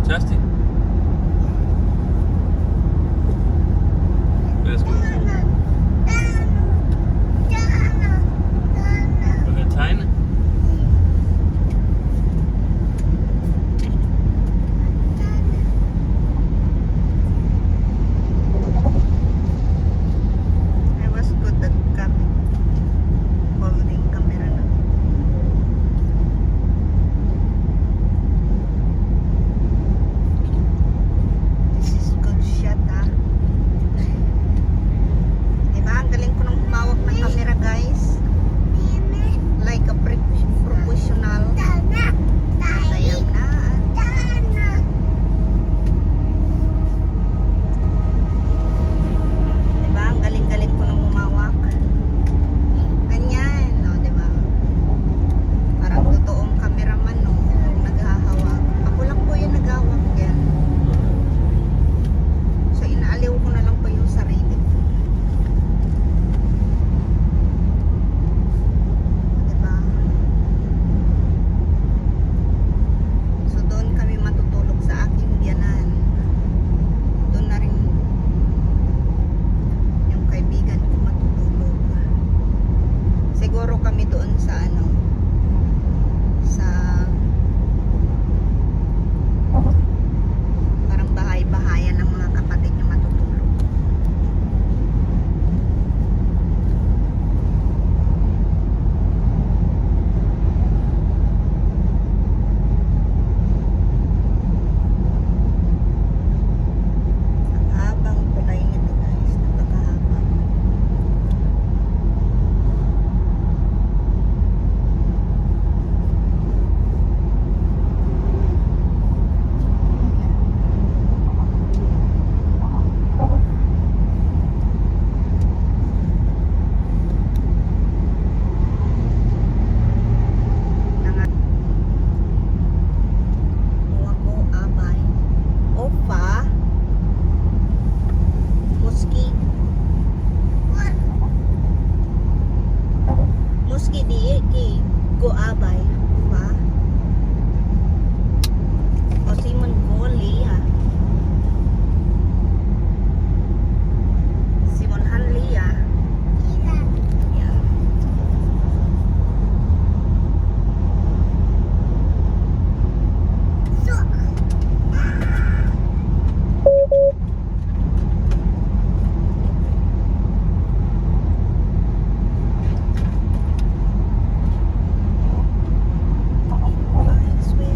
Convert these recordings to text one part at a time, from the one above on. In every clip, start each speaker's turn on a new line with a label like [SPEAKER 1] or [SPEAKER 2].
[SPEAKER 1] fantastic. Let's go. We gaan tuinen.
[SPEAKER 2] I was good at holding camera na. This is good shot ah. Diba? Ang galing ko nang humawak ng camera guys. Like a professional. Sayang na. Diba? Ang galing-galing ko nang humawak. Ganyan, no, diba? Parang totoong cameraman, no, yung naghahawak. Ako lang po yung naghahawak yan. So, inaaliw ko na lang po yung sarili ko. Diba? So, doon kami matutulog sa aking biyanan. Doon na rin yung kaibigan ko matutulog. Siguro kami doon sa ano, sa parang bahay-bahayan ng mga kapatid niya matutulog. Ang habang tulay nito guys, napakahaba. Nangat ko abay opa muski muski di ki go abay pa o simon ko liya simon han liya yeah. I swear.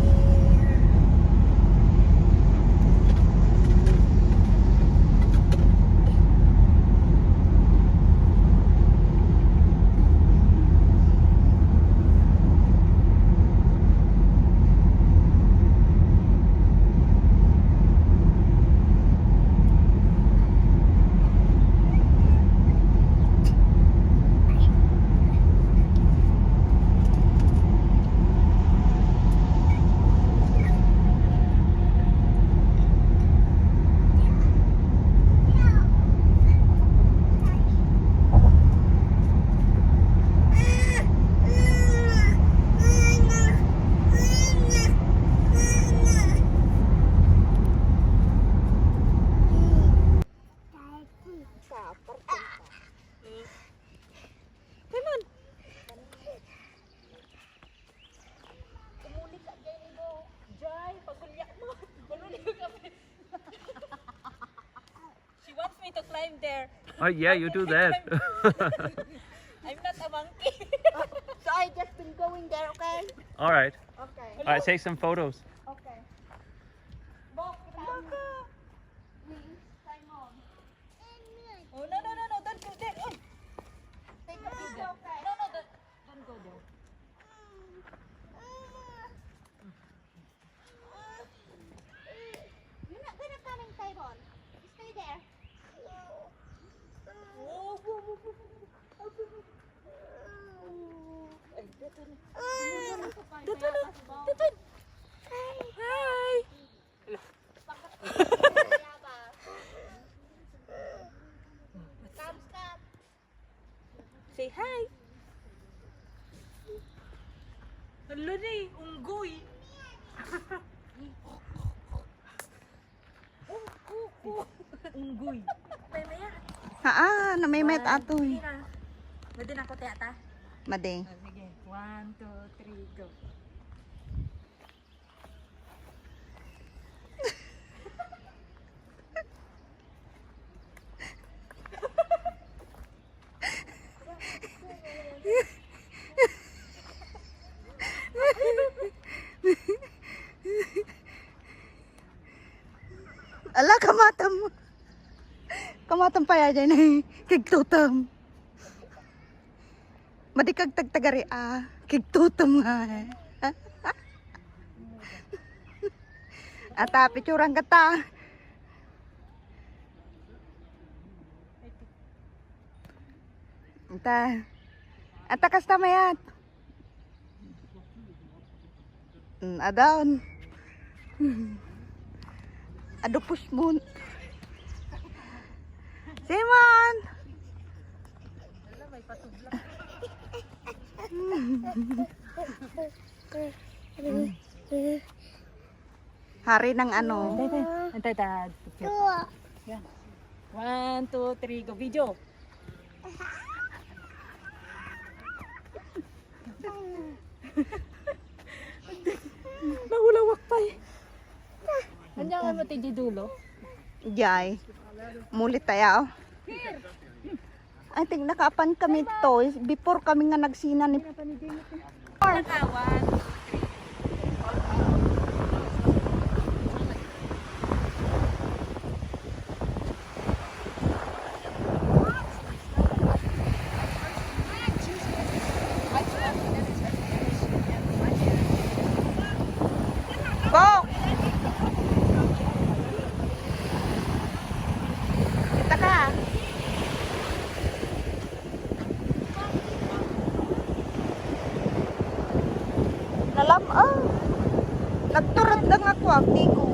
[SPEAKER 2] Come on.
[SPEAKER 3] Umuli ka dyan mo. Jai, pagulya mo. Pagulya ka. She wants me to climb there.
[SPEAKER 1] Oh yeah, you do that.
[SPEAKER 3] I'm not a monkey.
[SPEAKER 2] So I just been going there, okay?
[SPEAKER 1] All right.
[SPEAKER 2] Okay.
[SPEAKER 1] All right, take some photos.
[SPEAKER 2] Okay.
[SPEAKER 3] Oh, no, no, no, no. Don't go there. Oh.
[SPEAKER 2] Take a picture, okay?
[SPEAKER 3] No, no, don't go there.
[SPEAKER 2] You're not gonna come in, Tyrone. Stay there.
[SPEAKER 3] Oh, whoa, whoa, whoa, whoa. Ay, datun. Datun. Hi. Guy. Tayo na yan.
[SPEAKER 2] Haa, namimet atoy.
[SPEAKER 3] Pwede na ako tiyata.
[SPEAKER 2] Made.
[SPEAKER 3] Sige. 1, 2, 3, go.
[SPEAKER 2] Ala, kamatam. Kamatam pa ya dyan eh. Kigtutam. Madikag tagtagari kigtutam nga eh. Ata, picturang kata. Ata kasta mayat. Adaon. Adupus mun. Simon. Hari ng ano?
[SPEAKER 3] Antay ta. 1, 2, 3, go. Video. Nahulawak pa eh. Andiyan ka mo di dulo?
[SPEAKER 2] Jay. Mulit tayo. I think nakapan kami to before kami nga nagsina ni
[SPEAKER 3] Nakawan.
[SPEAKER 2] Go! Kita ka. Nalam nagturad lang ako di ko.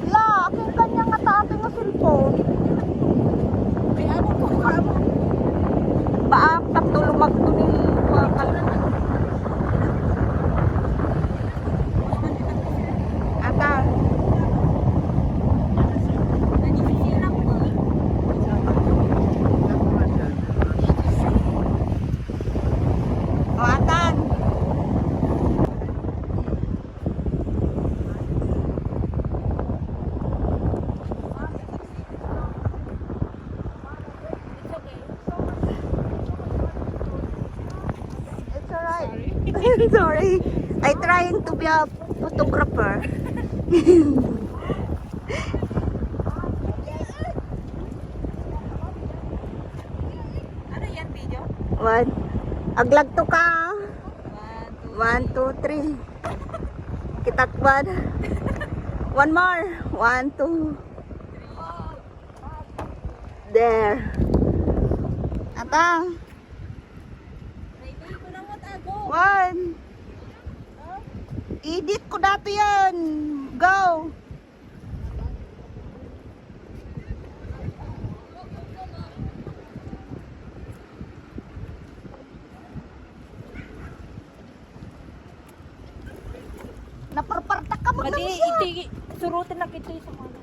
[SPEAKER 2] La, aking kanya nga taate nga cellphone.
[SPEAKER 3] May ano ko ka mo?
[SPEAKER 2] Baak taptulong magtunin wakal. Ata. O atan. It's alright. Sorry. I trying to be a photographer.
[SPEAKER 3] Ano yan video?
[SPEAKER 2] One. Aglag to ka. 1, 2, 3. Kitakbad. One more. 1, 2. There. Atang.
[SPEAKER 3] Ready ko na mo tago.
[SPEAKER 2] 1. Edit ko dati yan. Go. Naparpartak ka mo na
[SPEAKER 3] Madi,
[SPEAKER 2] siya.
[SPEAKER 3] iti, surutin na kita sa mga.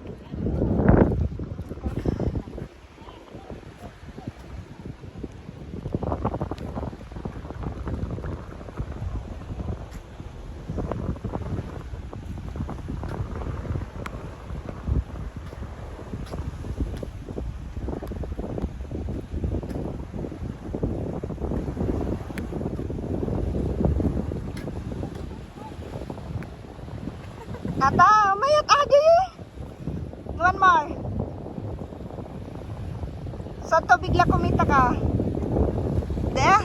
[SPEAKER 2] Ata, mayat adi. One more. Saan to bigla kumita ka? There.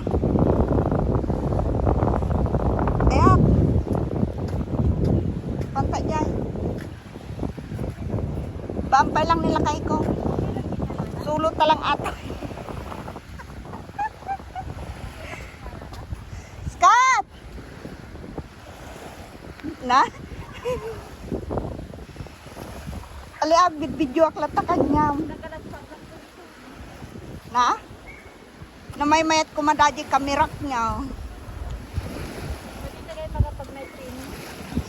[SPEAKER 2] There. Panta dyan. Bampay lang nilakay ko. Sulot na lang ata. Scott! Na? Aliab, video aklat ta kanya. Na? Na may mayat kumadaji kamirak niya.
[SPEAKER 3] Pwede na kayo makapag-night training.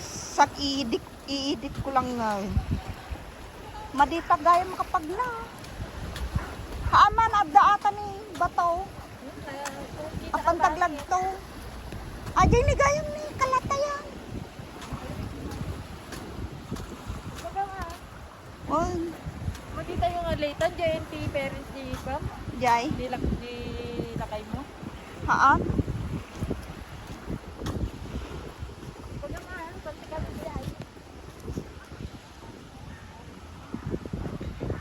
[SPEAKER 2] Sak i-edit ko lang nga. Madita gaya makapagla. Haaman adda ata ni Bataw. Apan taglagto. Ajay ni gayam ni kalatayan. Oh,
[SPEAKER 3] Makita yung alatan, JNT parents ni Pam.
[SPEAKER 2] jay.
[SPEAKER 3] Di lakay mo.
[SPEAKER 2] Haan?
[SPEAKER 3] Pag nga, pagsikat mo Jai.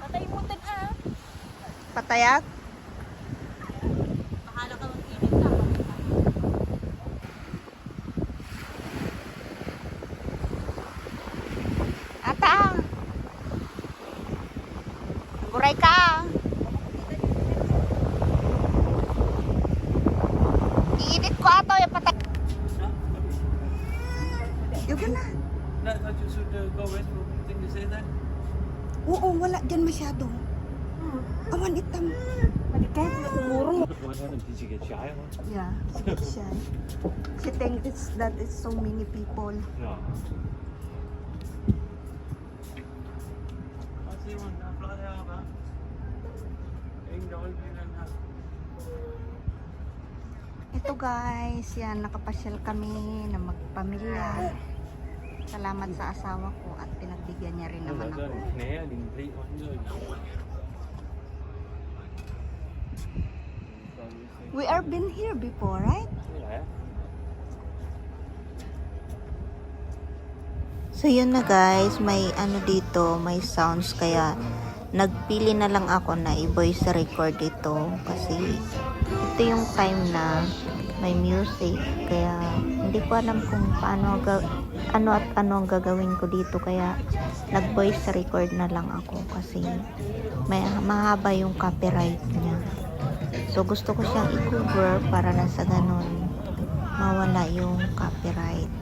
[SPEAKER 3] Patay mo din
[SPEAKER 2] Patayak?
[SPEAKER 3] Bahala ka mag-init na.
[SPEAKER 2] Ata ah. Guray ka. Iinit ko ato yung patak. Yung na.
[SPEAKER 1] No, I thought you should go west. Didn't you say that?
[SPEAKER 2] Oo, wala dyan masyado. Awan itam. Kahit na umuro.
[SPEAKER 1] What happened? Did you get shy?
[SPEAKER 2] Yeah, she's shy. She thinks that it's so many people.
[SPEAKER 1] No. I see one. Fly over.
[SPEAKER 2] Ito guys, yan, nakapasyal kami na magpamilya. Salamat sa asawa ko at pinagbigyan niya rin naman ako. We are been here before, right? So yun na guys, may ano dito, may sounds kaya nagpili na lang ako na i-voice record ito kasi ito yung time na may music kaya hindi ko alam kung paano ano at ano ang gagawin ko dito kaya nag-voice record na lang ako kasi may mahaba yung copyright niya. So gusto ko siyang i-cover para na sa ganun mawala yung copyright.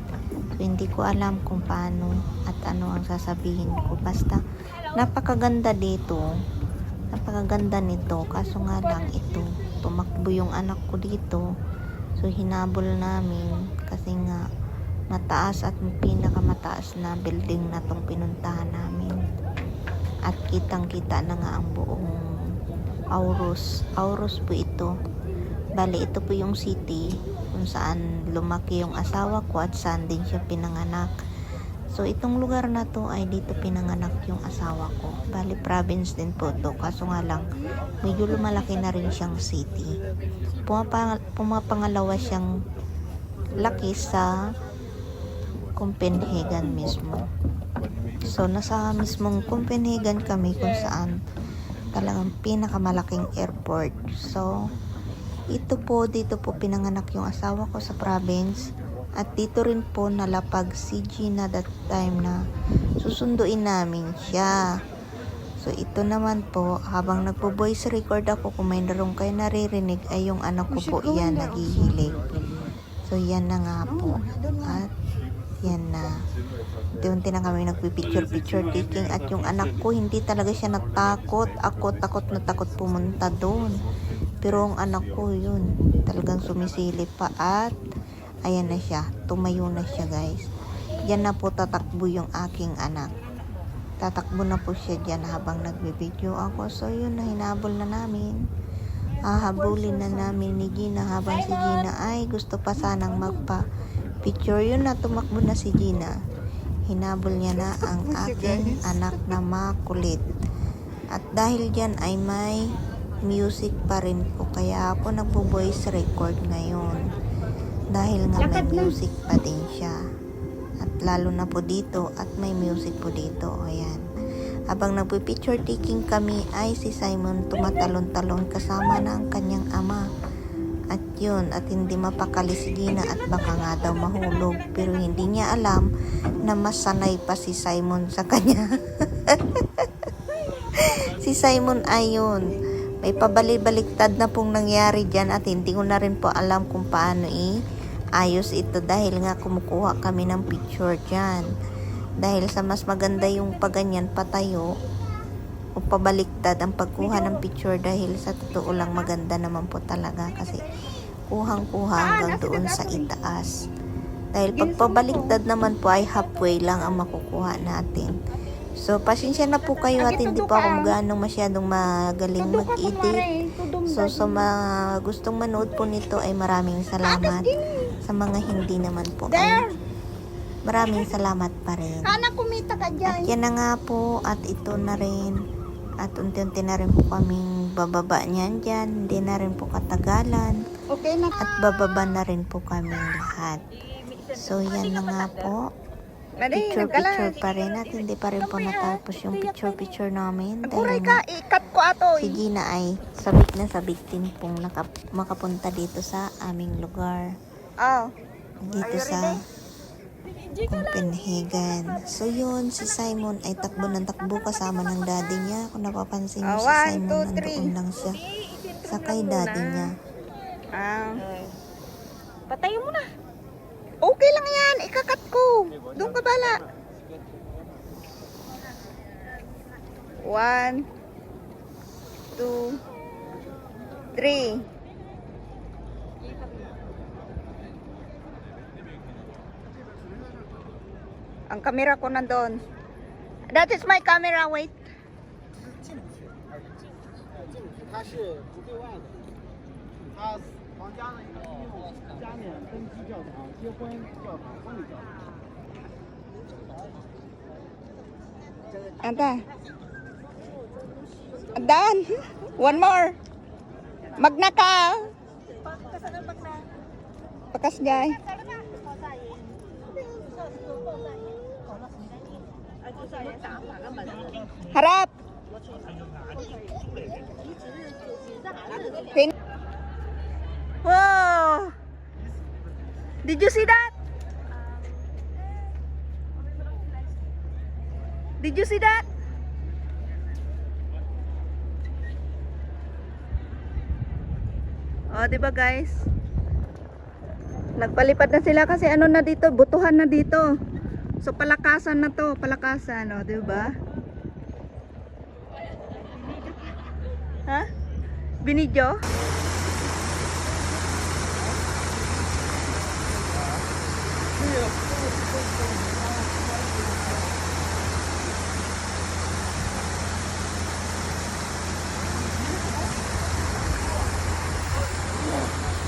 [SPEAKER 2] So, hindi ko alam kung paano at ano ang sasabihin ko. Basta, napakaganda dito. Napakaganda nito. Kaso nga lang ito, tumakbo yung anak ko dito. So, hinabol namin kasi nga mataas at pinakamataas na building na tong pinuntahan namin. At kitang-kita na nga ang buong Aurus. Aurus po ito. Bali, ito po yung city kung saan lumaki yung asawa ko at saan din siya pinanganak. So, itong lugar na to ay dito pinanganak yung asawa ko. Bali, province din po to. Kaso nga lang, medyo lumalaki na rin siyang city. Pumapangalawa siyang laki sa Copenhagen mismo. So, nasa mismong Copenhagen kami kung saan talagang pinakamalaking airport. So, ito po, dito po pinanganak yung asawa ko sa province. At dito rin po nalapag si Gina that time na susunduin namin siya. So, ito naman po, habang nagpo-voice record ako, kung may narong kayo naririnig, ay yung anak ko po iyan, naghihilig. So, yan na nga po. At, yan na. Unti na kami nagpipicture-picture taking. At yung anak ko, hindi talaga siya natakot. Ako, takot na takot pumunta doon. Pero ang anak ko, yun, talagang sumisilip pa. At, ayan na siya. Tumayo na siya, guys. Yan na po tatakbo yung aking anak. Tatakbo na po siya dyan habang nagbibideo ako. So, yun na, hinabol na namin. Hahabulin na namin ni Gina habang si Gina ay gusto pa sanang magpa-picture. Yun na, tumakbo na si Gina. Hinabol niya na ang aking anak na makulit. At dahil dyan ay may music pa rin po. Kaya ako nagpo-voice record ngayon. Dahil nga may music pa din siya. At lalo na po dito at may music po dito. Ayan. Habang nagpi-picture taking kami ay si Simon tumatalon-talon kasama ng kanyang ama. At yun, at hindi mapakali si Gina at baka nga daw mahulog. Pero hindi niya alam na mas sanay pa si Simon sa kanya. Si Simon ayun. May pabalik-baliktad na pong nangyari dyan at hindi ko na rin po alam kung paano ayos ito dahil nga kumukuha kami ng picture dyan. Dahil sa mas maganda yung paganyan patayo o pabaliktad ang pagkuha ng picture dahil sa totoo lang maganda naman po talaga kasi kuhang-kuha hanggang doon sa itaas. Dahil pag pabaliktad naman po ay halfway lang ang makukuha natin. So, pasensya na po kayo at hindi pa ako ganong masyadong magaling mag-edit. So, sa mga gustong manood po nito ay maraming salamat. Sa mga hindi naman po ay maraming salamat pa rin.
[SPEAKER 3] Anak, kumita ka
[SPEAKER 2] At
[SPEAKER 3] dyan.
[SPEAKER 2] yan na nga po, at ito na rin. At unti-unti na rin po kaming bababa niyan dyan. Hindi na rin po katagalan.
[SPEAKER 3] Okay na.
[SPEAKER 2] At bababa na rin po kaming lahat. So, yan na nga po. Picture-picture pa rin at hindi pa rin po natapos yung picture-picture namin.
[SPEAKER 3] Kuray
[SPEAKER 2] Dahil
[SPEAKER 3] ka, ikat ko ato.
[SPEAKER 2] si Gina ay sabik na sabik din pong makapunta dito sa aming lugar.
[SPEAKER 3] Oh.
[SPEAKER 2] Dito sa Copenhagen. So yun, si Simon ay takbo ng takbo kasama ng daddy niya. Kung napapansin niyo si Simon, nandoon lang siya sa kay daddy niya.
[SPEAKER 3] Patayin mo na. Okay lang yan, ikakat ko. Doon ka bala. 1, 2, 3. Ang camera ko nandun. That is my camera, wait.
[SPEAKER 4] 他是不对外的，他皇家的一个加冕登基教堂、结婚教堂、婚礼教堂。
[SPEAKER 3] Anta. Dan. One more. Magna ka. Pakas jay. Harap. Wow. Did you see that? Did you see that? Oh, 'di ba guys? Nagpalipad na sila kasi ano na dito, butuhan na dito. So palakasan na 'to, palakasan, oh, 'di ba? Ha? Binidyo?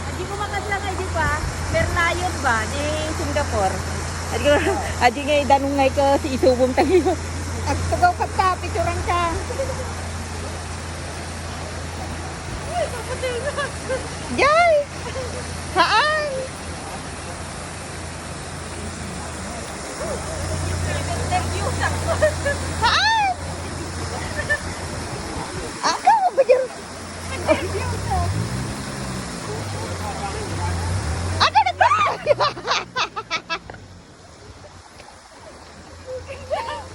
[SPEAKER 3] Adi ko makasangay di pa, Bernayon ba di Singapore. Adi nga idanong ngay ka si isubong tayo. At tugaw ka ta, picturean ka. Jay! Haan! Haan! Aka ba dyan? Aka na ba?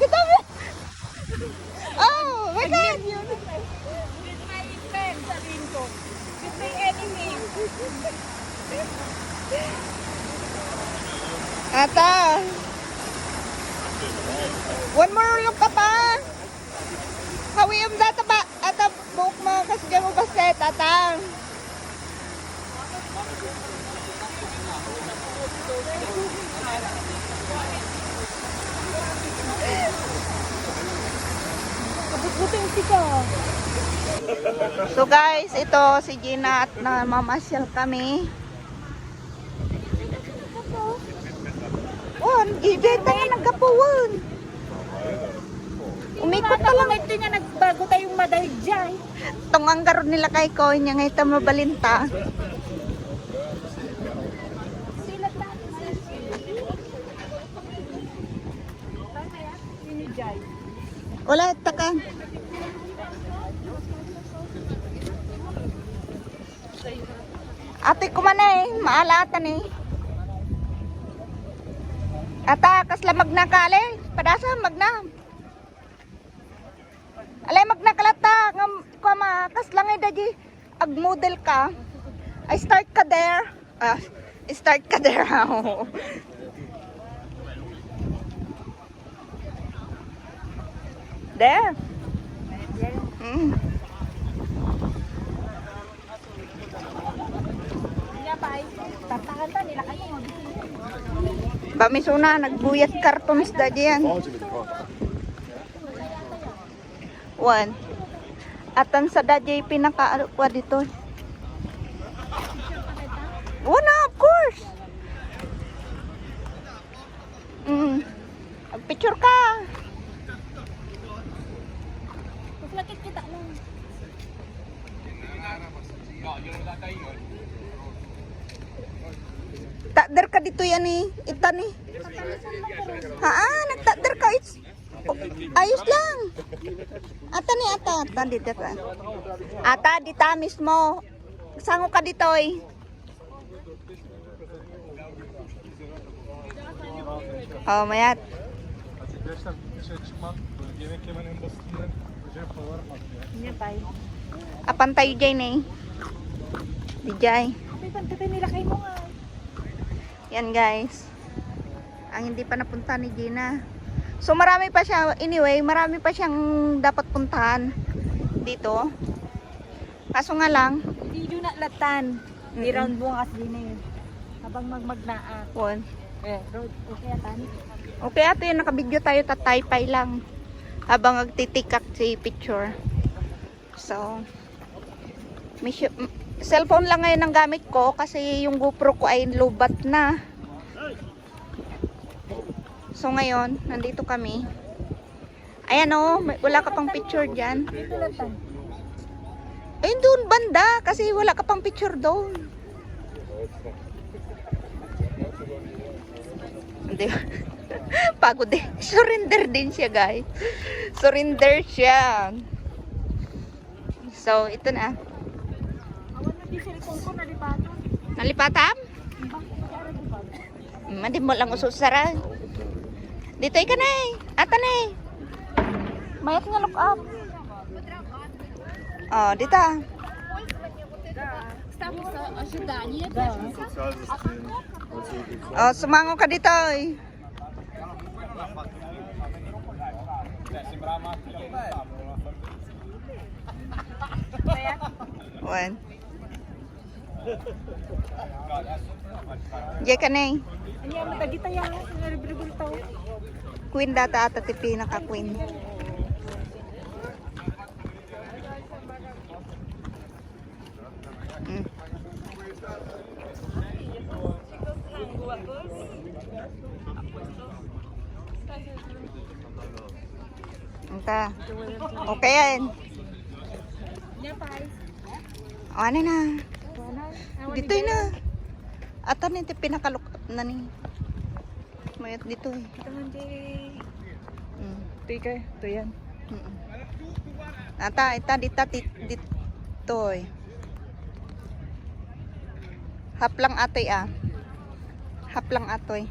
[SPEAKER 3] Kita mo? Oh, my God! With my friend, sabihin ko. With my enemy. Ata! One more look ka pa! Hawiyam data ba? Ata, buhok mo kasi dyan mo baset, ata. So guys, ito si Gina at namamasyal kami. Oh, gigay tayo ng kapuwan. Umikot pa lang. Ito nga nagbago tayong madahig dyan. Tungang garon nila kay ko, niya nga ito mabalinta. Wala, taka. Ate ko man maalatan Ata, kasla magna kale, padasa magna. Alay magna kalata, ngam kama kasla ngay daji ag model ka. I start ka there. Start ka there. There. Bamisuna, nagbuyat kartonis da diyan.
[SPEAKER 2] One. Atan sa dadya pinaka wa dito. Una, of course. Picture ka.
[SPEAKER 3] Lakit kita lang.
[SPEAKER 2] Takder ka dito yan eh. Ita ni. Nagtakder ka. Ayos lang. Ata ni ata. Ata dito ka. Ata dito mismo. Sango ka dito eh. Oh, mayat.
[SPEAKER 4] Gerçekten dışarı çıkmak, böyle yemek yemenin en basitinden acayip paralar patlıyor.
[SPEAKER 3] Niya pa.
[SPEAKER 2] Apan tayo dyan eh. Di dyan.
[SPEAKER 3] Ay, pantay nila kay mo nga.
[SPEAKER 2] Yan guys. Ang hindi pa napunta ni Gina. So marami pa siya, anyway, marami pa siyang dapat puntahan dito. Kaso nga lang,
[SPEAKER 3] Di do na latan. Di round mo nga din eh. Habang magmagnaa.
[SPEAKER 2] one.
[SPEAKER 3] Road, okay atan.
[SPEAKER 2] Okay ate, nakabidyo tayo, tataypay lang. Habang nagtitikak si picture. So, cellphone lang ngayon ang gamit ko kasi yung GoPro ko ay lobat na. So ngayon, nandito kami. Ayan o, wala ka pang picture dyan.
[SPEAKER 3] Dito latan.
[SPEAKER 2] Ayun doon, banda. Kasi wala ka pang picture doon. Hindi. Pagod din. Surrender din siya, guys. Surrender siya. So, ito na.
[SPEAKER 3] Awan na di cellphone ko nalipato.
[SPEAKER 2] Nalipatam? Madi mo lang ususara. Dito ka na eh. Ata na eh. Mayat nga look up. Oh, dito. Oh, sumango ka dito eh. One. Diyan ka na eh.
[SPEAKER 3] Ano yung matagi tayo? Naribribol tao.
[SPEAKER 2] Queen data ata tipi naka-queen. Anta. Okay yan.
[SPEAKER 3] Niya pa.
[SPEAKER 2] O, ano na.
[SPEAKER 3] Wala.
[SPEAKER 2] Dito na. Ata na ito pinaka-look up na ni. Mayat dito eh.
[SPEAKER 3] Tangan di.
[SPEAKER 2] Tika, ito yan. Ata, dito eh. Hap lang atoy ah. Hap lang atoy.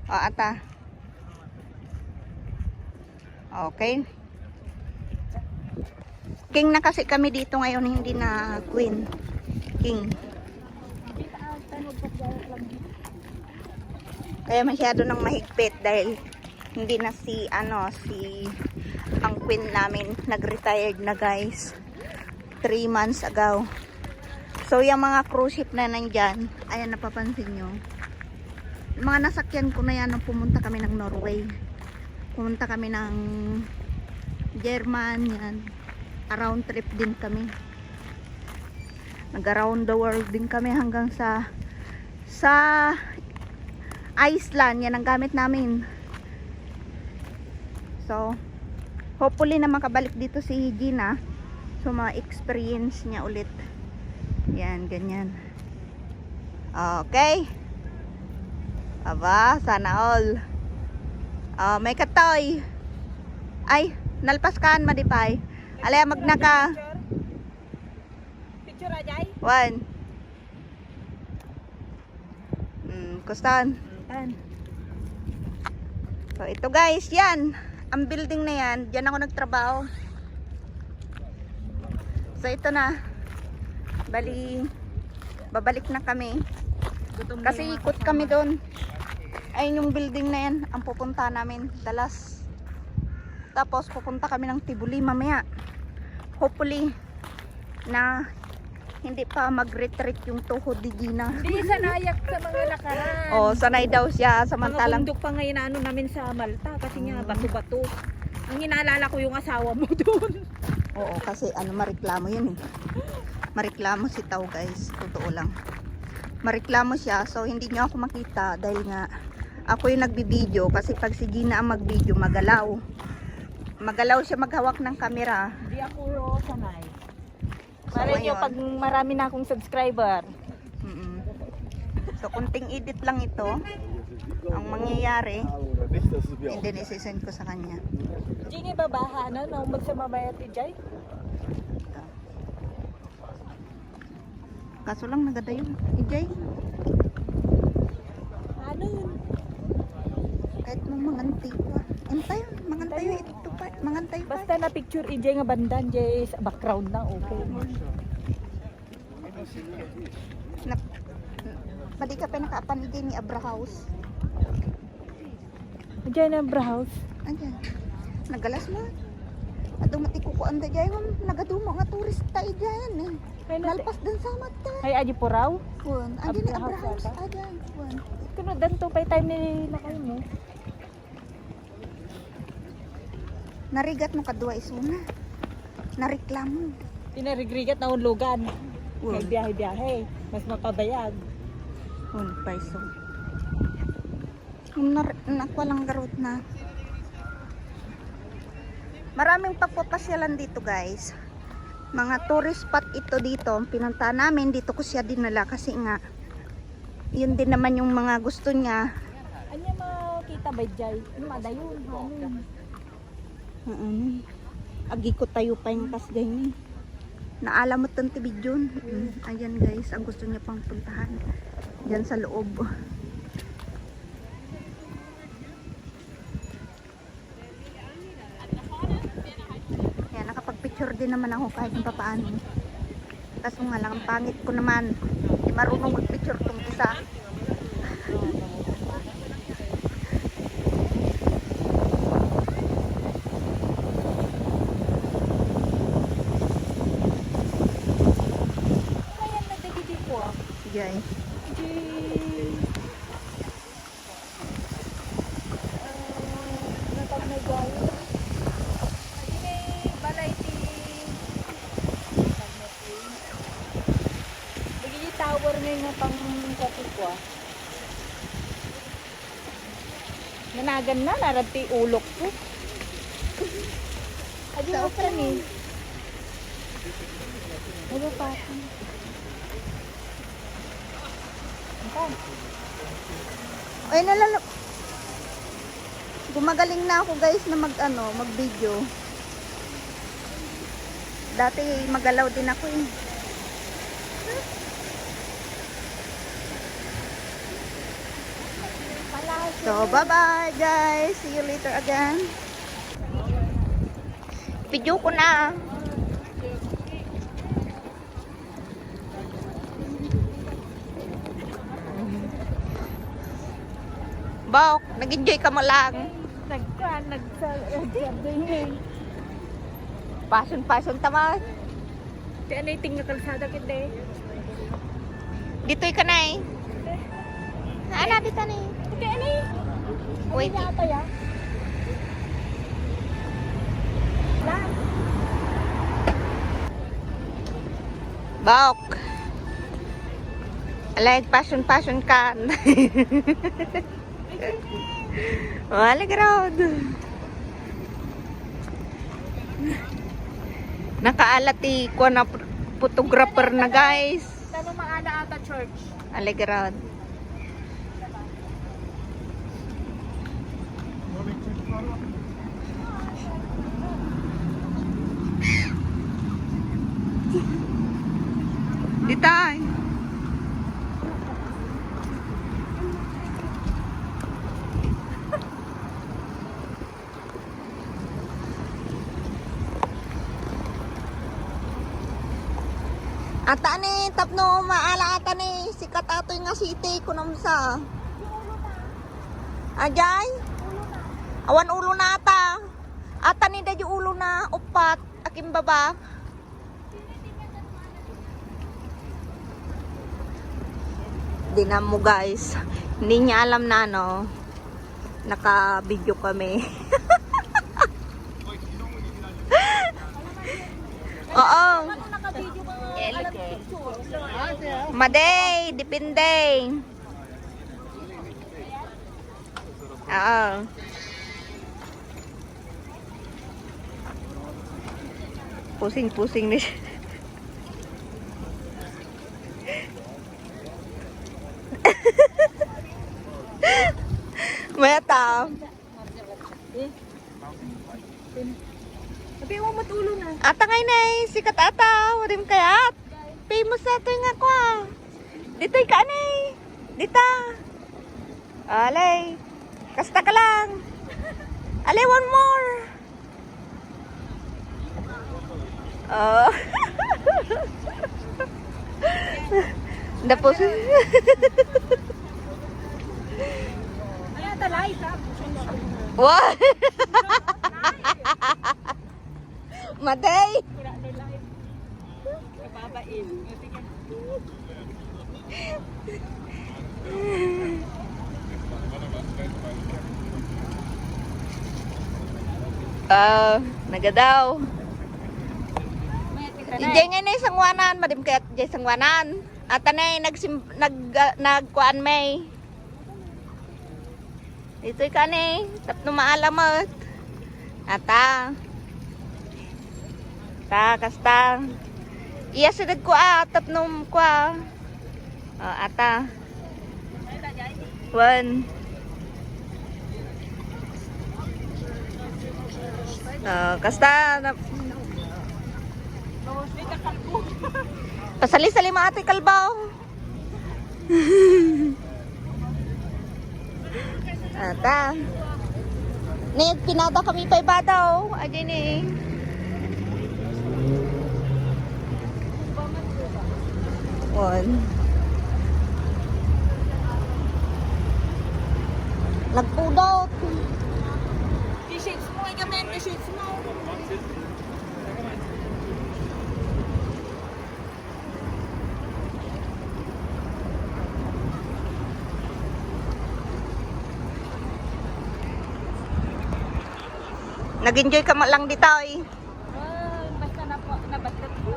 [SPEAKER 2] O, ata. Okay. King na kasi kami dito ngayon, hindi na queen. King. Kaya masyado nang mahigpit dahil hindi na si ang queen namin nag-retired na guys 3 months ago. So yung mga cruise ship na nandyan, ayan napapansin nyo, yung mga nasakyan ko na yan nung pumunta kami ng Norway, pumunta kami ng German, yan around trip din kami, nag around the world din kami hanggang sa Iceland. Yan ang gamit namin. So hopefully na makabalik dito si Gina, so ma-experience niya ulit. Yan, ganyan. Okay. Aba, sana all. May katoy. Ay, nalpaskan madipay. Alaya magnaka.
[SPEAKER 3] Picture ajay.
[SPEAKER 2] One. Kustan. So ito guys, yan. Ang building na yan, diyan ako nagtrabaho. So ito na. Bali, babalik na kami. Kasi ikot kami doon. Ayun yung building na yan, ang pupunta namin, Dallas. Tapos pupunta kami ng Tibuli mamaya. Hopefully na hindi pa mag-retreat yung tuhod ni Gina.
[SPEAKER 3] Hindi sanayak sa mga lakaran.
[SPEAKER 2] Oh, sanay daw siya
[SPEAKER 3] Mga
[SPEAKER 2] samantalang
[SPEAKER 3] bundok pa ngayon na ano namin sa Malta kasi nga bato-bato. Ang inaalala ko yung asawa mo doon.
[SPEAKER 2] Oo, kasi ano, mareklamo yun eh. Mareklamo si Tao guys, totoo lang. Mareklamo siya, so hindi niyo ako makita dahil nga ako yung nagbibideo kasi pag si Gina ang magbideo, magalaw. Magalaw siya maghawak ng camera.
[SPEAKER 3] Hindi ako sanay.
[SPEAKER 2] So,
[SPEAKER 3] Malay nyo
[SPEAKER 2] ayun.
[SPEAKER 3] pag marami na akong subscriber.
[SPEAKER 2] Mm-mm. So, kunting edit lang ito. Ang mangyayari, and then isisend ko sa kanya.
[SPEAKER 3] Gini babaha na no magsamabay at Jay.
[SPEAKER 2] Kaso lang nagada yun. Ijay,
[SPEAKER 3] Ano yun?
[SPEAKER 2] kahit mong mangantay pa. Antay, mangantay ito pa. Mangantay pa.
[SPEAKER 3] Basta na picture Jay nga bandan Jay sa background na okay.
[SPEAKER 2] Padi ka pa nakaapan ni Abra House.
[SPEAKER 3] Jay na house.
[SPEAKER 2] Andiyan. Nagalas mo. Adong matikukuan da dyan. Nagadumo nga turista dyan eh.
[SPEAKER 3] Ay,
[SPEAKER 2] Nalpas din sa mata.
[SPEAKER 3] Ay aji po raw.
[SPEAKER 2] Kuan. Andiyan ni
[SPEAKER 3] Abra
[SPEAKER 2] Abra
[SPEAKER 3] House
[SPEAKER 2] House.
[SPEAKER 3] ata?
[SPEAKER 2] Andiyan. Kuan.
[SPEAKER 3] Kuno danto pay time ni na kayo mo.
[SPEAKER 2] Narigat mo kadua isuna. Nareklamo.
[SPEAKER 3] Tinarigrigat na unlugan.
[SPEAKER 2] Kuan.
[SPEAKER 3] Kay biyahe-biyahe. Mas mapabayag.
[SPEAKER 2] Kuan paiso. Nakwalang garot na. Maraming pagpapasyalan dito guys. Mga tourist spot ito dito. Pinunta namin dito ko siya dinala kasi nga yun din naman yung mga gusto niya.
[SPEAKER 3] Anya makita ba Jay? Ano madayon?
[SPEAKER 2] Agi ko tayo pa yung kasgay ni. Naalam mo tong tibidyon. Ayan guys, ang gusto niya pang puntahan. Diyan sa loob. Kaya nakapag-picture din naman ako kahit yung papaano. Kaso nga lang, ang pangit ko naman. Di marunong mag-picture tong isa.
[SPEAKER 3] Kaya nagdadidi ko ah.
[SPEAKER 2] Jay.
[SPEAKER 3] Natag na Jay. Adi may balay ti. Bagi tower ngayon nga pang kapit ko ah. Nanagan na, narati ulok ko. Adi mo pa ni. Ano pa?
[SPEAKER 2] Ay, gumagaling na ako guys na mag-video. Dati magalaw din ako eh. So, bye-bye guys. See you later again. Video ko na. Bok, nag-enjoy ka mo lang. Passion tama.
[SPEAKER 3] Di ano yung tingnan kalsada kita eh.
[SPEAKER 2] Dito'y ka na eh. Ana, dito na eh.
[SPEAKER 3] Di ano eh.
[SPEAKER 2] Wait.
[SPEAKER 3] Ano yata ya? Lang.
[SPEAKER 2] Bok. Like passion ka. Wala ground. Nakaalati ko na photographer na guys.
[SPEAKER 3] Tanong maana ata church.
[SPEAKER 2] Alegrad. Ditay. Ata ni tapno maala ata ni sikat ato nga city kunom sa. Ajay? Awan ulo na ata. Ata ni dadyo ulo na upat akim baba. Dinan mo guys. Hindi niya alam na no. Naka-video kami. Maday, depende. Oo. Pusing-pusing ni siya. Maya ta.
[SPEAKER 3] Tapi mo matulo na.
[SPEAKER 2] Ata ngay nay, sikat ata. Warim kayat. Famous na ito nga ko. Dito'y ka nay. Dita. Alay. Kasta ka lang. Alay, one more. Oh. Tapos.
[SPEAKER 3] Kaya talay sa.
[SPEAKER 2] What? Maday.
[SPEAKER 3] Babain.
[SPEAKER 2] Nagadaw. Diyan nga na isang wanan, madim kaya diyan isang wanan. At anay nagkuan may. Dito'y ka ni, tapno maalamot. Ata. Ta, kasta. Iya sidag ko tapno ko ata. One. Kasta na pasali-sali mga ate kalbaw. Ata. Ni pinada kami pa iba daw. Adi ni. One. Nagpudot.
[SPEAKER 3] T-shirts mo, ikamen, t-shirts mo.
[SPEAKER 2] Nag-enjoy ka lang dito eh.
[SPEAKER 3] Basta na po, nabatlot po.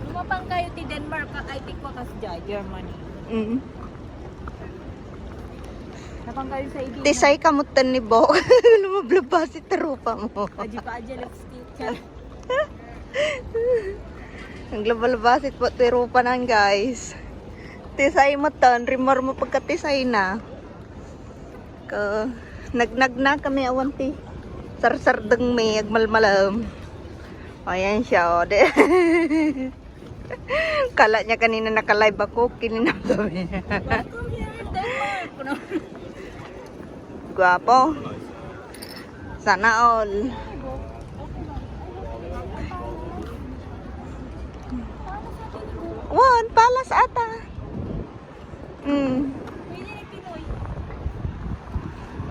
[SPEAKER 3] Lumapang kayo ti Denmark, I think ko kas Germany. Napang kayo sa Idina.
[SPEAKER 2] Tisay kamutan ni Bo. Lumablabas si tarupa mo.
[SPEAKER 3] Aji pa aja let's get.
[SPEAKER 2] Ang labalabasit po tarupa nan guys. Tisay mo tan, rimar mo pagkatisay na. Nagnag na kami awanti. Sarsardang may agmalmalam. Ayan siya o. Kala niya kanina naka-live ako. Kininagawa niya.
[SPEAKER 3] Welcome here in Denmark.
[SPEAKER 2] Guwapo. Sana all. One, palas ata.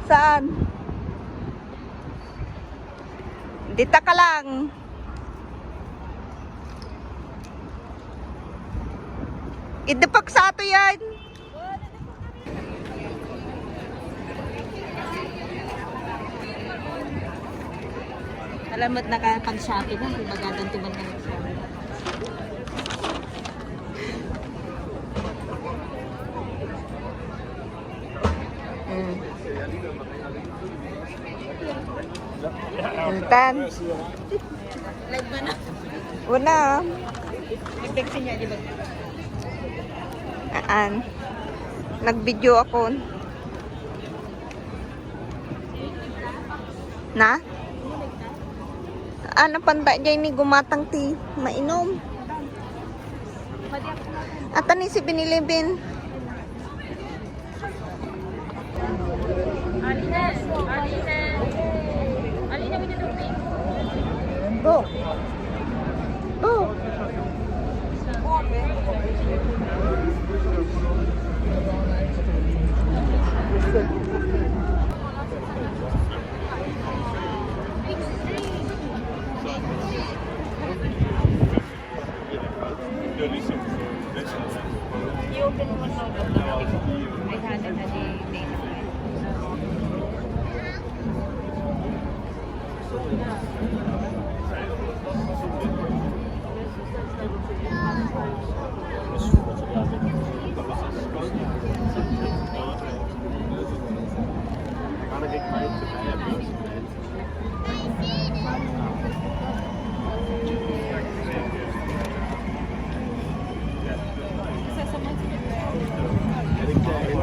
[SPEAKER 2] Saan? Dita ka lang. Idepak sa ato yan.
[SPEAKER 3] Alamot nakapag-shopping na. Magadan tuman ka nag-shopping.
[SPEAKER 2] Intan.
[SPEAKER 3] Live ba na?
[SPEAKER 2] Una.
[SPEAKER 3] Nag-text niya, di ba?
[SPEAKER 2] Nag-video ako. Na? Ano panda dyan ni gumatang ti mainom. At ni si Binilibin.
[SPEAKER 3] Alines. Alines with the pink.
[SPEAKER 2] Go. Go.
[SPEAKER 3] I-open mo na ay hada na di data.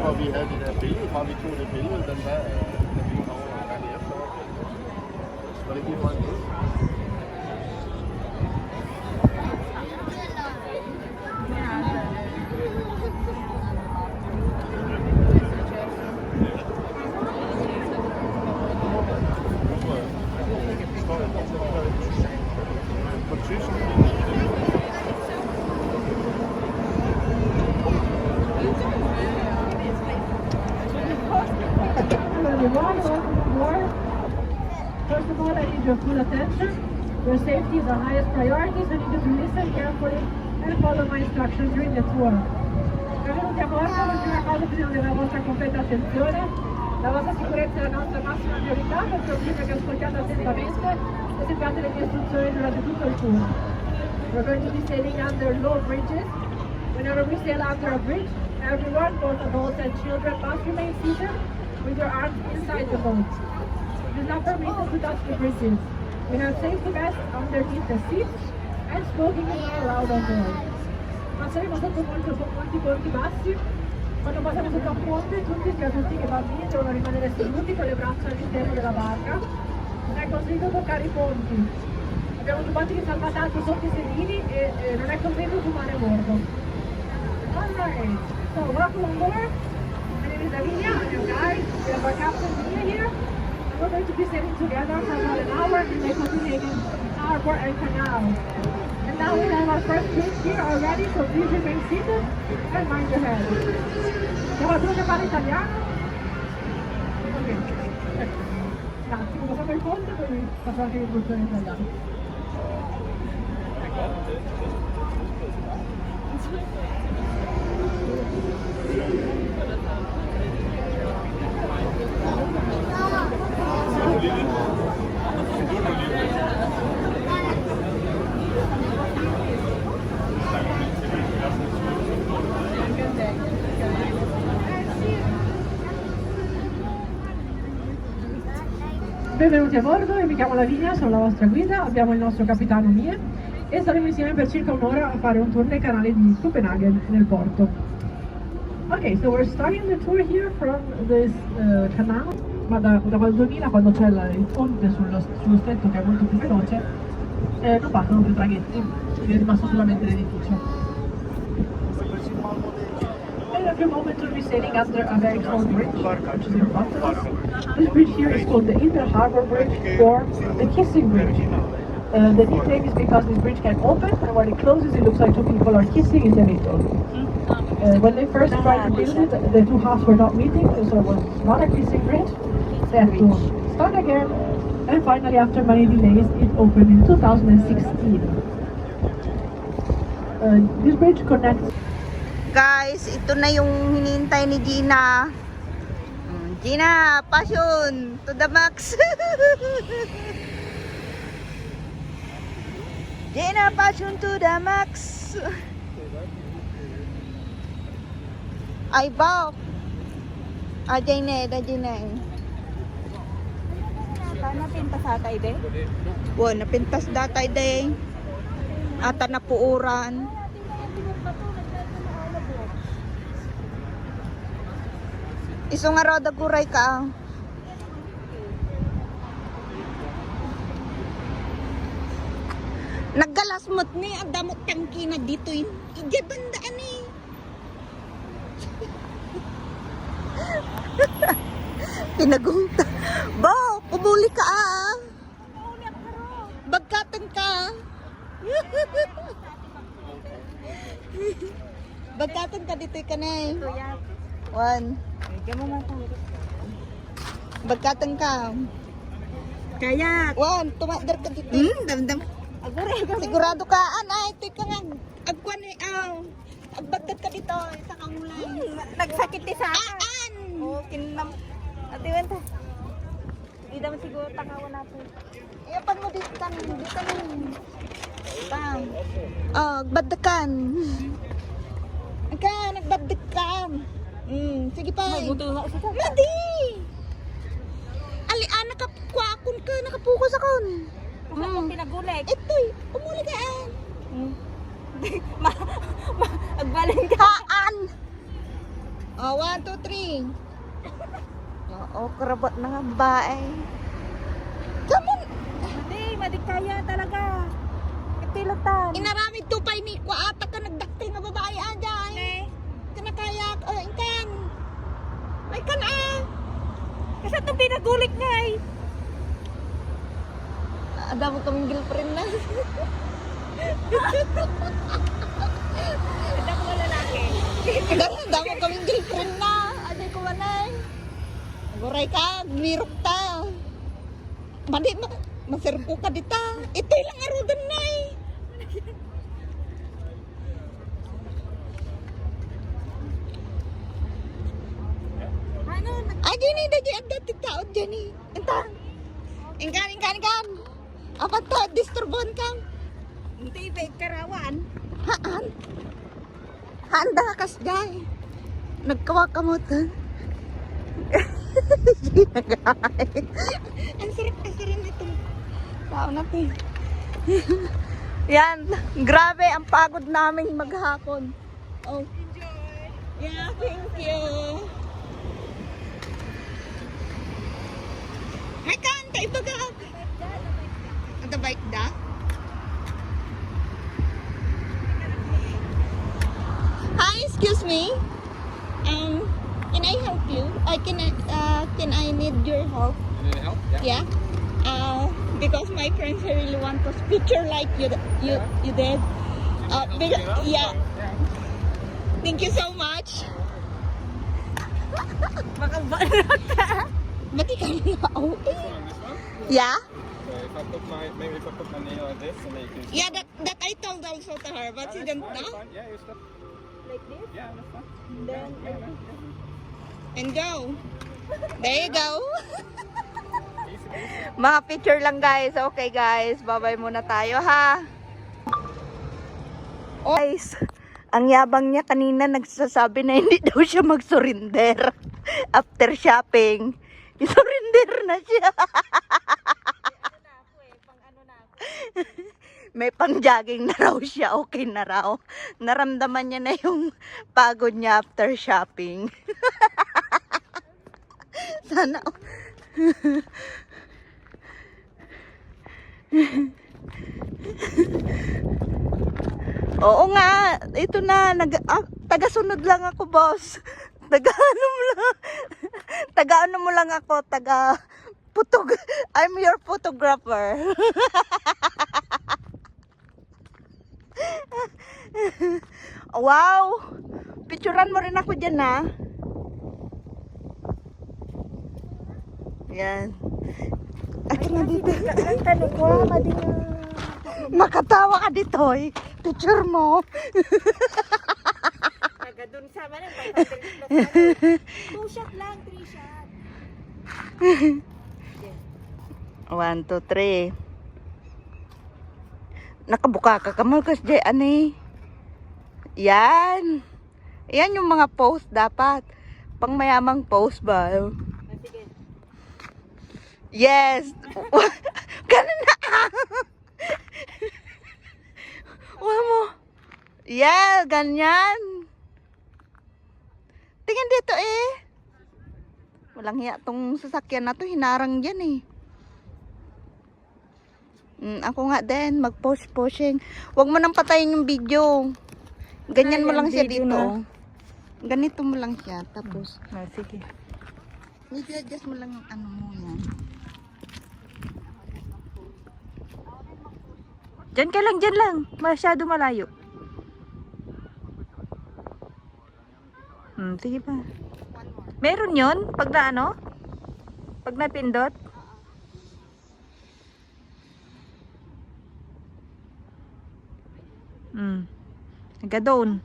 [SPEAKER 5] Hvor vi havde det der billede fra, vi tog det billede, den der, vi kommer en gang i efteråret. Var det ikke lige for en billede? På tysk.
[SPEAKER 6] First of all, I need your full attention. Your safety is our highest priority, so I need you to listen carefully and follow my instructions during the tour. Benvenuti a bordo, l'ultima cosa bisogna della vostra completa attenzione. La vostra sicurezza è la nostra massima priorità, perciò bisogna che ascoltiate attentamente e seguiate le mie istruzioni durante tutto il tour. We're going to be sailing under low bridges. Whenever we sail under a bridge, everyone, both adults and children, must remain seated with your arms inside the boat. It is not permitted to touch the bridges. We have safety vests underneath the seats and smoking is not allowed on board. Passeremo sotto molti ponti bassi. Quando passiamo sotto un ponte, tutti, sia adulti che bambini, devono rimanere seduti con le braccia all'interno della barca. Non è consentito toccare i ponti. Abbiamo giubbotti di salvataggio sotto i sedili e non è consentito fumare a bordo. Alright, so welcome on board. My name is Lavinia, I'm your guide. We have our captain Mia here. We're going to be sailing together for about an hour in the Copenhagen Harbor and Canal. And now we have our first drink here already, so please remain seated and mind your head. C'è qualcuno che parla italiano? Ok. Un attimo, facciamo il ponte e poi facciamo anche l'introduzione in italiano. Benvenuti a bordo, io mi chiamo Lavinia, sono la vostra guida, abbiamo il nostro capitano Mie e saremo insieme per circa un'ora a fare un tour nei canali di Copenaghen nel porto. Ok, so we're starting the tour here from this canal, ma da quel 2000 quando c'è il ponte sullo stretto che è molto più veloce non passano più traghetti, quindi è rimasto solamente l'edificio. In a few moments we'll be sailing under a very tall bridge, which is in front of us. This bridge here is called the Inter-Harbor Bridge or the Kissing Bridge. The nickname is because this bridge can open and when it closes it looks like two people are kissing in the middle. When they first tried to build it, the two halves were not meeting, so it was not a kissing bridge. They had to start again and finally after many delays it opened in 2016. This bridge connects.
[SPEAKER 2] Guys, ito na yung hinihintay ni Gina. Gina, passion to the max. Gina, passion to the max. Ay, Bob. Ajay na, ajay na.
[SPEAKER 3] Sana pintas atay de.
[SPEAKER 2] Wow, napintas datay de. Ata na puuran. Iso nga raw daguray ka. Naggalasmot ni ang damot tangki na dito yun. Igabandaan eh. Pinagungta. Bo, kumuli ka ah. Bagkatan ka. Bagkatan ka dito ka na eh. One. Bagkatan ka.
[SPEAKER 3] Kaya.
[SPEAKER 2] One, tumadar ka dito. Damdam. Sigurado ka. Ay, ito ka nga. Agkwan eh. Agbagkat ka dito. Isa kang ulay.
[SPEAKER 3] Nagsakit di sa akin.
[SPEAKER 2] Aan!
[SPEAKER 3] Oo, kinam. Ate, wanta. Hindi naman siguro takawan natin.
[SPEAKER 2] Iyapan mo dito kan. Dito kan. Bang. Agbadakan. Ka, nagbadakan. Sige pa.
[SPEAKER 3] May buto nga siya.
[SPEAKER 2] Madi! Oh, karabot na nga bae. Come on!
[SPEAKER 3] Hindi, madikaya talaga. Itilutan.
[SPEAKER 2] Inaramid to pa ni kwa ata ka nagdaktil nga babae ajay.
[SPEAKER 3] Ne.
[SPEAKER 2] Kanakaya inkan. Ay kan
[SPEAKER 3] Kasi itong pinagulik nga eh.
[SPEAKER 2] Ada mo kaming girlfriend na.
[SPEAKER 3] Ganda ko nga lalaki.
[SPEAKER 2] Ada mo kaming girlfriend na. Aday ko manay. Guray ka, mirok ta. Madi mo maserko ka dita. Ito lang arudan na eh.
[SPEAKER 3] Ano?
[SPEAKER 2] Ay, gini, dagi ada titaot jani. Entar. Ingkan. Apa to, disturbon kang?
[SPEAKER 3] Hindi, ba karawan?
[SPEAKER 2] Haan. Handa kas jay. Nagkawa ka mo to. Ang sarap kasi rin itong tao natin. Yan, grabe ang pagod naming maghapon. Oh.
[SPEAKER 3] Enjoy.
[SPEAKER 2] Yeah, thank you. Hi, Kanta, iba ka. Ada bike da? Hi, excuse me. Can I help you? Can I need your help?
[SPEAKER 7] Need help?
[SPEAKER 2] Yeah. Because my friends really want to picture like you did. Because, yeah. Thank you so much. Ba't ikaw na oh?
[SPEAKER 7] This one?
[SPEAKER 2] Yeah.
[SPEAKER 7] So if I put my nail like this and then you can...
[SPEAKER 2] Yeah, that I told also to her, but she didn't
[SPEAKER 7] That's
[SPEAKER 2] know.
[SPEAKER 7] fine. Yeah, you stop.
[SPEAKER 3] Like this?
[SPEAKER 7] Yeah, that's fine.
[SPEAKER 3] Then,
[SPEAKER 2] And go. There you go.
[SPEAKER 7] Easy peasy.
[SPEAKER 2] Mga picture lang guys. Okay guys, bye-bye muna tayo ha. Oh, guys, ang yabang niya kanina nagsasabi na hindi daw siya mag-surrender after shopping. I-surrender na siya. May pang-jogging na raw siya. Okay na raw. Naramdaman niya na yung pagod niya after shopping. Sana. Oo nga. Ito na. Taga-sunod lang ako, boss. Taga-ano mo lang ako. I'm your photographer. Wow! Picturean mo rin ako dyan, ha? Yan. Ate nga dito. Makatawa ka dito, eh. Picture mo.
[SPEAKER 3] taga dun sa man, 2 shot lang, 3 shot.
[SPEAKER 2] 1, 2, 3. Nakabuka ka kamal kasi ani. Yan. Yan yung mga post dapat. Pang mayamang post ba?
[SPEAKER 3] Sige.
[SPEAKER 2] Yes. Ganun na. Wala mo. Yeah, ganyan. Tingnan dito eh. Walang hiya tong sasakyan na to. Hinarang dyan eh. Ako nga din, mag-pushing. Huwag mo nang patayin yung video. Ganyan mo lang siya dito. Ganito mo lang siya. Tapos,
[SPEAKER 3] Sige.
[SPEAKER 2] medyo adjust mo lang yung ano mo yan.
[SPEAKER 3] Diyan ka lang, dyan lang. Masyado malayo. Sige pa. Meron yon pag na ano? Pag napindot? Nagadon.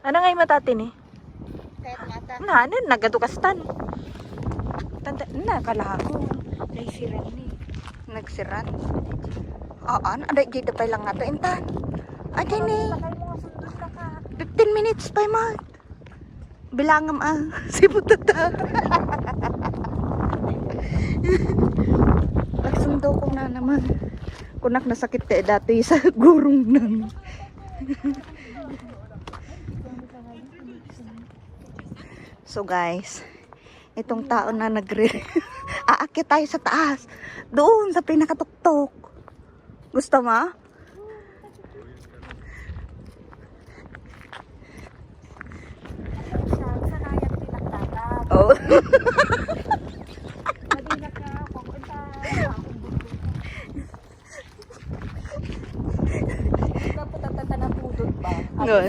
[SPEAKER 3] Ano nga yung matatin eh?
[SPEAKER 2] Kahit mata.
[SPEAKER 3] Ano, nagadukastan. Tanda, nakalako. Naisiran eh.
[SPEAKER 2] Nagsirat. Oo, ada dito pa lang nga to. Intan. Ada ni. 15 minutes pa mo. Bilangam si Butata. Nagsundo ko na naman. Kunak na sakit kay dati sa gurong nang. So guys, Itong tao na aakyat tayo sa taas. Doon sa pinakatuktok. Gusto mo? Oh. Good.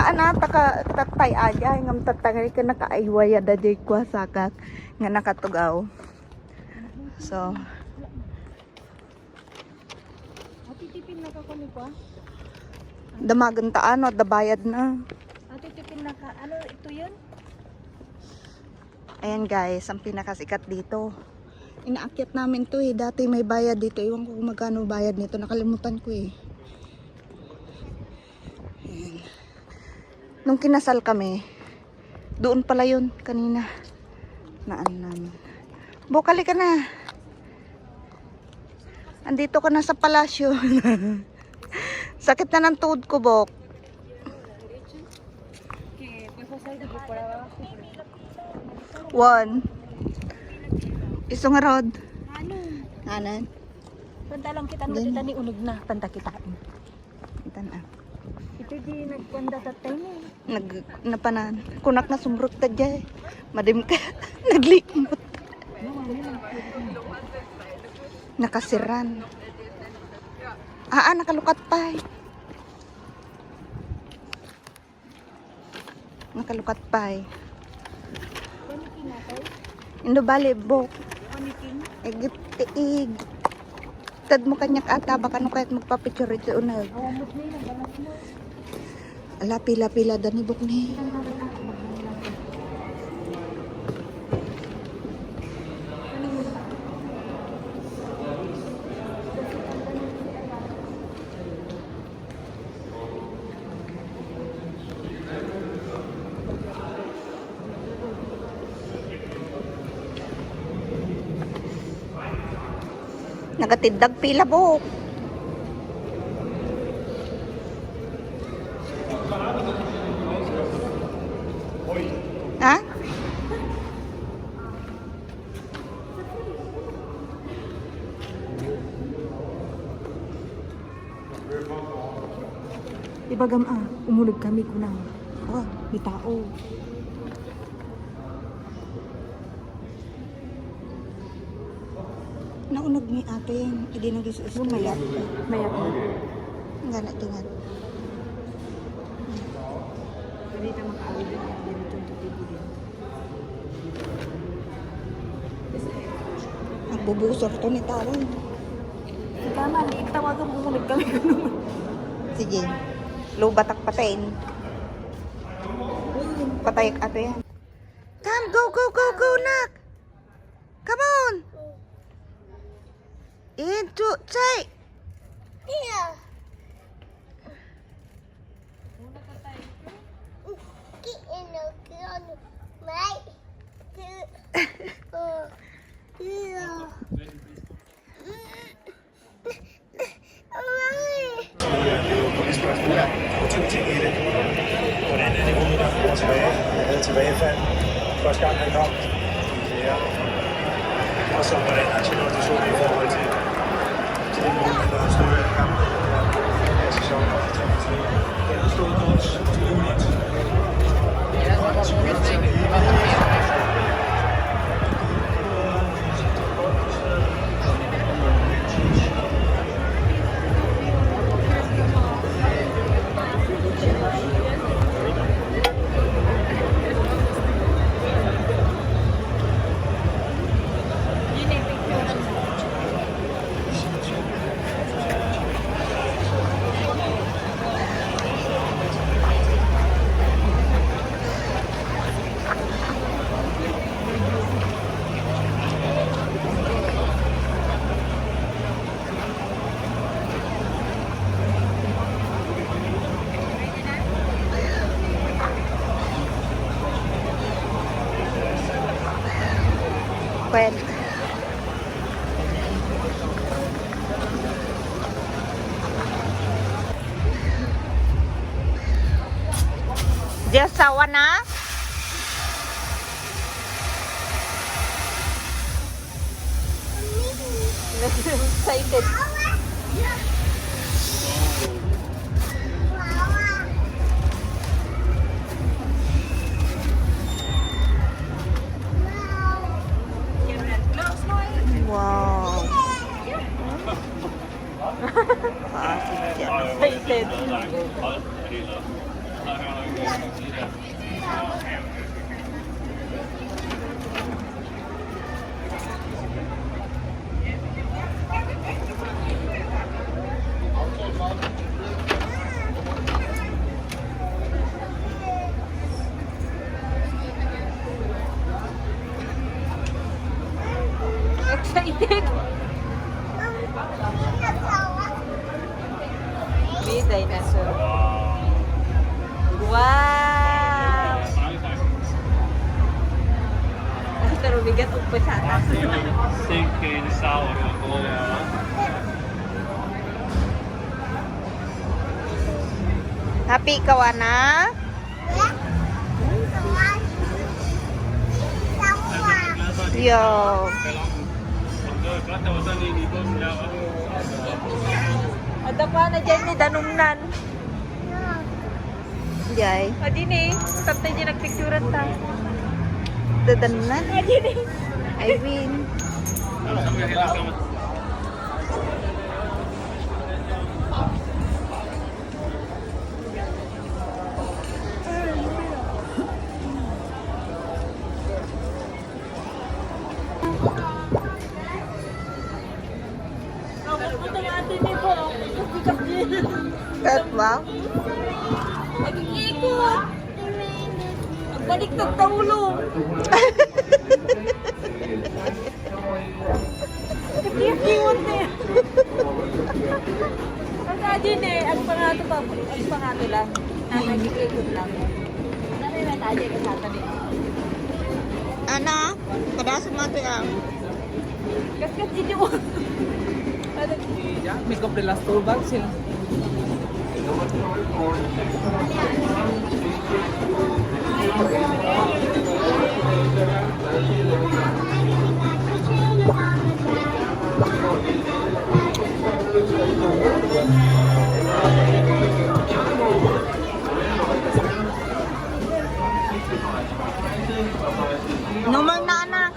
[SPEAKER 2] Ana tatay aja ngam tatangay ka nakaaywaya da jay kwa sakak nga nakatugaw. So
[SPEAKER 3] Titipin na ka ko ni kwa.
[SPEAKER 2] damagan ta ano dabayad na.
[SPEAKER 3] Titipin na ka. Ano ito yun?
[SPEAKER 2] Ayan guys, ang pinakasikat dito. Inaakyat namin to eh. Dati may bayad dito. Iwan ko kung magkano bayad nito. Nakalimutan ko eh. Ayan. Nung kinasal kami, doon pala yun kanina. Naan namin. Bukali ka na. Andito ka na sa palasyo. Sakit na ng tuhod ko, Bok. One. Isong rod. Ano?
[SPEAKER 3] Panta lang kita kita ni unog na. Panta kitain.
[SPEAKER 2] Ito na.
[SPEAKER 3] Ito di nagpanda sa tayo.
[SPEAKER 2] Napanan. Kunak na sumrot ta dyan. Madim ka. Naglimot. Nakasiran. Nakalukat pa eh. Nakalukat pa eh. Indo bali, Bok. Ig. Tad mo kanyak ata. Baka no kahit magpapicture ito unag. Ala, pila-pila dani, Bok ni. Nagatidag pila, Bok. Ha?
[SPEAKER 3] Ibagam umunog kami kunang. May tao.
[SPEAKER 2] Naunog ni atin. Hindi nang gisus. Mayat.
[SPEAKER 3] Mayat na.
[SPEAKER 2] Nga na tingan.
[SPEAKER 3] Hindi ka makaawid din. Ganito yung tutibo din.
[SPEAKER 2] Nagbubusor to ni tao.
[SPEAKER 3] Tama, tawagan umunog kami kunang.
[SPEAKER 2] Sige. Low batak patayin. Patayak ato yan. Come, go, nak. Come on. 1, 2, 3. Yeah.
[SPEAKER 8] Tilbagefald. Første gang han kom. Ja. Og så hvordan han tjener det så i forhold til den mulighed, når han stod i kampen. Det er så sjovt at tage til. Han stod også til uligt.
[SPEAKER 2] Pwede.
[SPEAKER 3] Di asawa na? Excited.
[SPEAKER 2] Wow.
[SPEAKER 3] Excited. Excited. May dinosaur. Wow! Pero bigat ang pasata.
[SPEAKER 1] Sinking sour.
[SPEAKER 2] Happy ka na? Yo.
[SPEAKER 3] Ada pa na dyan ni Danumnan.
[SPEAKER 2] Jay.
[SPEAKER 3] Adi ni, tatay niya nagpicturan ta.
[SPEAKER 2] Dadanan.
[SPEAKER 3] Adi ni.
[SPEAKER 2] Irene. Kat ba?
[SPEAKER 3] Nag-iikot. Nagbalik ng taulo. Nag-iikot na yan. Ang adi ni, ang pangato lang. Nag-iikot lang. Nanay na tayo ka sa atin eh.
[SPEAKER 2] Ano? Kadasa mo ito yan.
[SPEAKER 3] Kaskas hindi mo.
[SPEAKER 1] Ya, me compré las toolbox.
[SPEAKER 2] Number na anak.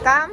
[SPEAKER 2] Come.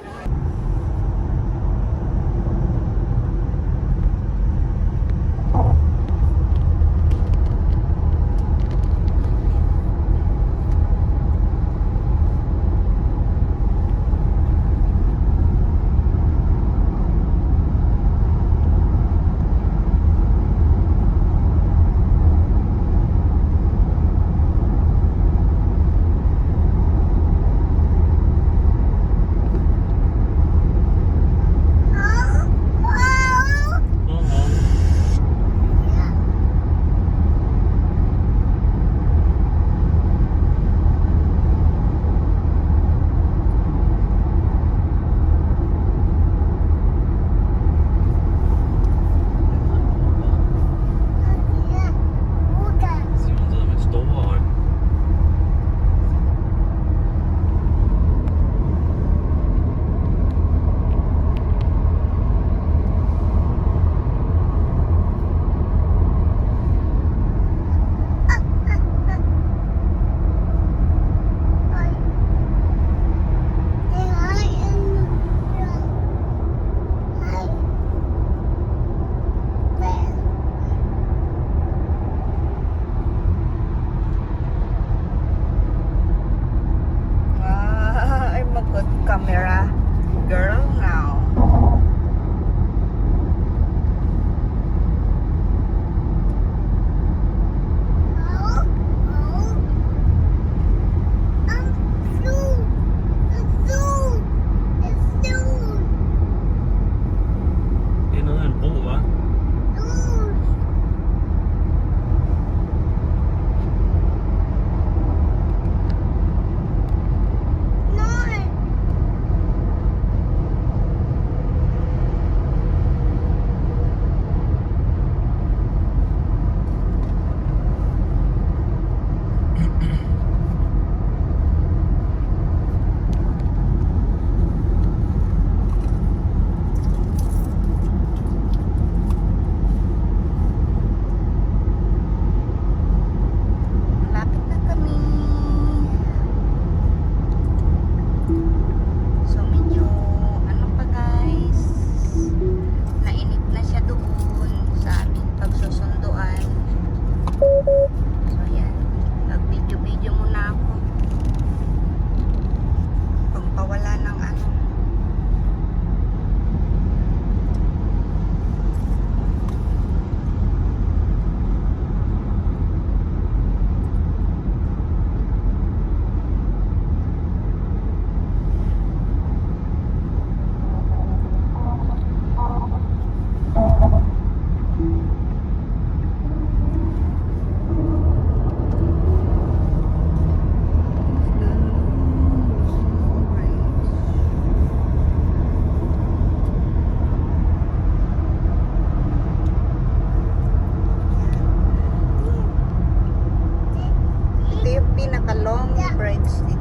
[SPEAKER 2] flights.